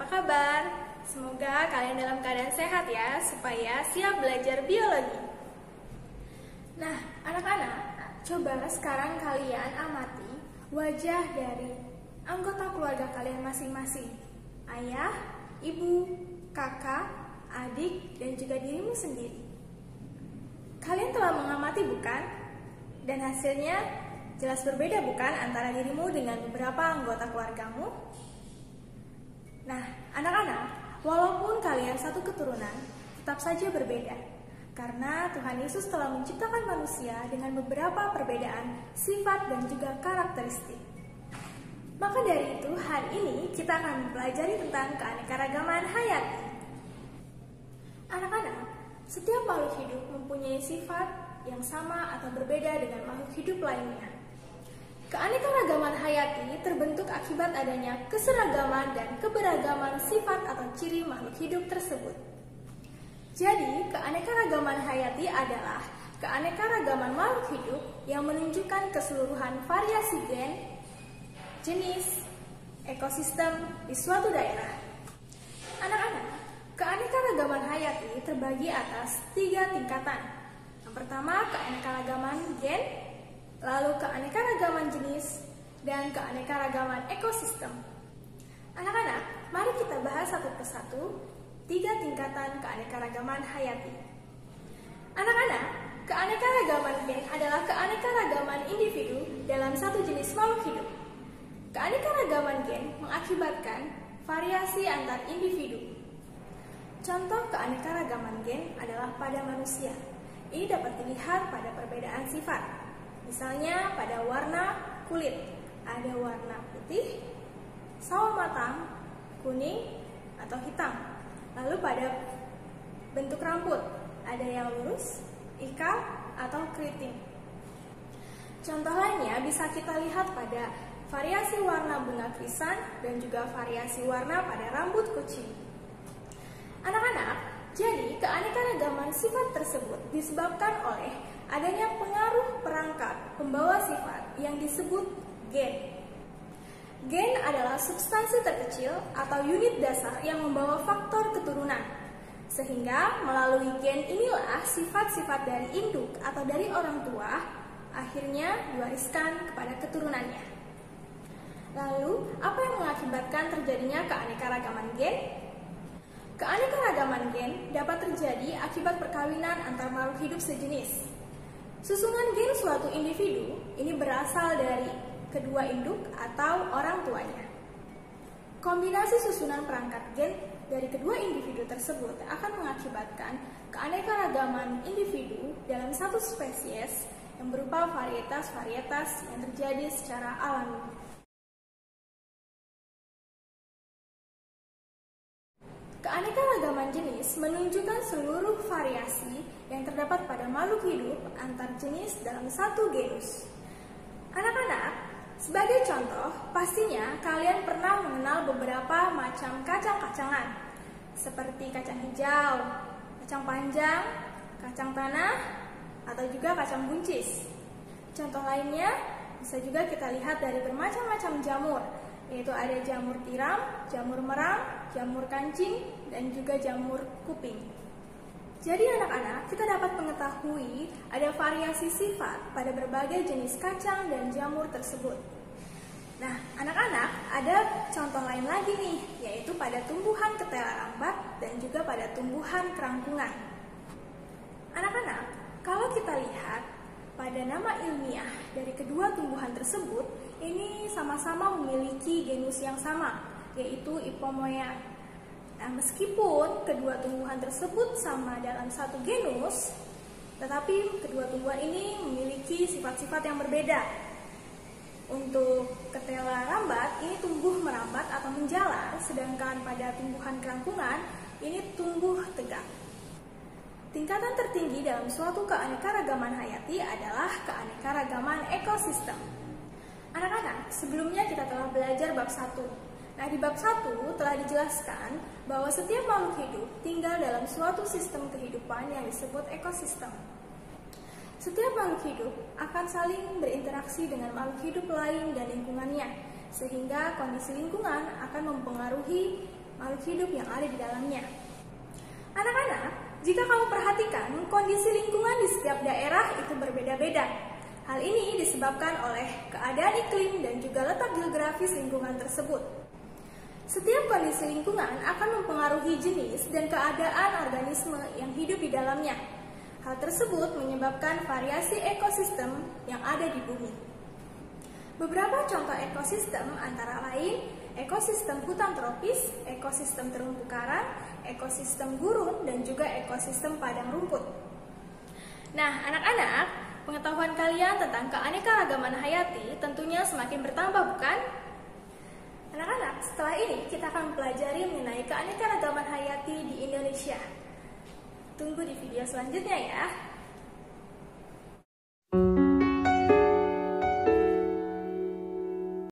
kabar? Semoga kalian dalam keadaan sehat ya, supaya siap belajar biologi. Nah, anak-anak, coba sekarang kalian amati wajah dari anggota keluarga kalian masing-masing. Ayah, ibu, kakak, adik, dan juga dirimu sendiri. Kalian telah mengamati bukan? Dan hasilnya jelas berbeda bukan antara dirimu dengan beberapa anggota keluargamu? Nah, anak-anak, walaupun kalian satu keturunan, tetap saja berbeda. Karena Tuhan Yesus telah menciptakan manusia dengan beberapa perbedaan sifat dan juga karakteristik. Maka dari itu, hari ini kita akan mempelajari tentang keanekaragaman hayati. Anak-anak, setiap makhluk hidup mempunyai sifat yang sama atau berbeda dengan makhluk hidup lainnya. Keanekaragaman hayati terbentuk akibat adanya keseragaman dan keberagaman sifat atau ciri makhluk hidup tersebut. Jadi, keanekaragaman hayati adalah keanekaragaman makhluk hidup yang menunjukkan keseluruhan variasi gen, jenis, ekosistem di suatu daerah. Anak-anak, keanekaragaman hayati terbagi atas 3 tingkatan. Yang pertama, keanekaragaman gen, lalu keanekaragaman jenis, dan keanekaragaman ekosistem. Anak-anak, mari kita bahas satu persatu 3 tingkatan keanekaragaman hayati. Anak-anak, keanekaragaman gen adalah keanekaragaman individu dalam satu jenis makhluk hidup. Keanekaragaman gen mengakibatkan variasi antar individu. Contoh keanekaragaman gen adalah pada manusia. Ini dapat dilihat pada perbedaan sifat. Misalnya pada warna kulit, ada warna putih, sawo matang, kuning, atau hitam. Lalu pada bentuk rambut, ada yang lurus, ikal, atau keriting. Contoh lainnya bisa kita lihat pada variasi warna bunga krisan dan juga variasi warna pada rambut kucing. Anak-anak, jadi keanekaragaman sifat tersebut disebabkan oleh adanya pengaruh perangkat pembawa sifat yang disebut gen. Gen adalah substansi terkecil atau unit dasar yang membawa faktor keturunan. Sehingga melalui gen inilah sifat-sifat dari induk atau dari orang tua akhirnya diwariskan kepada keturunannya. Lalu, apa yang mengakibatkan terjadinya keanekaragaman gen? Keanekaragaman gen dapat terjadi akibat perkawinan antar makhluk hidup sejenis. Susunan gen suatu individu ini berasal dari kedua induk atau orang tuanya. Kombinasi susunan perangkat gen dari kedua individu tersebut akan mengakibatkan keanekaragaman individu dalam satu spesies yang berupa varietas-varietas yang terjadi secara alami. Keanekaragaman jenis menunjukkan seluruh variasi yang terdapat pada makhluk hidup antar jenis dalam satu genus. Anak-anak, sebagai contoh, pastinya kalian pernah mengenal beberapa macam kacang-kacangan, seperti kacang hijau, kacang panjang, kacang tanah, atau juga kacang buncis. Contoh lainnya bisa juga kita lihat dari bermacam-macam jamur, yaitu ada jamur tiram, jamur merang, jamur kancing, dan juga jamur kuping. Jadi anak-anak, kita dapat mengetahui ada variasi sifat pada berbagai jenis kacang dan jamur tersebut. Nah, anak-anak, ada contoh lain lagi nih, yaitu pada tumbuhan ketela lambat dan juga pada tumbuhan kerangkungan. Anak-anak, kalau kita lihat pada nama ilmiah dari kedua tumbuhan tersebut, ini sama-sama memiliki genus yang sama, yaitu Ipomoea. Nah, meskipun kedua tumbuhan tersebut sama dalam satu genus, tetapi kedua tumbuhan ini memiliki sifat-sifat yang berbeda. Untuk ketela lambat, ini tumbuh merambat atau menjalar, sedangkan pada tumbuhan kerangkungan, ini tumbuh tegak. Tingkatan tertinggi dalam suatu keanekaragaman hayati adalah keanekaragaman ekosistem. Anak-anak, sebelumnya kita telah belajar bab 1. Nah, di bab 1 telah dijelaskan bahwa setiap makhluk hidup tinggal dalam suatu sistem kehidupan yang disebut ekosistem. Setiap makhluk hidup akan saling berinteraksi dengan makhluk hidup lain dan lingkungannya, sehingga kondisi lingkungan akan mempengaruhi makhluk hidup yang ada di dalamnya. Anak-anak, jika kamu perhatikan, kondisi lingkungan di setiap daerah itu berbeda-beda. Hal ini disebabkan oleh keadaan iklim dan juga letak geografis lingkungan tersebut. Setiap kondisi lingkungan akan mempengaruhi jenis dan keadaan organisme yang hidup di dalamnya. Hal tersebut menyebabkan variasi ekosistem yang ada di bumi. Beberapa contoh ekosistem antara lain ekosistem hutan tropis, ekosistem terumbu karang, ekosistem gurun, dan juga ekosistem padang rumput. Nah, anak-anak, pengetahuan kalian tentang keanekaragaman hayati tentunya semakin bertambah, bukan? Anak-anak, setelah ini kita akan mempelajari mengenai keanekaragaman hayati di Indonesia. Tunggu di video selanjutnya ya.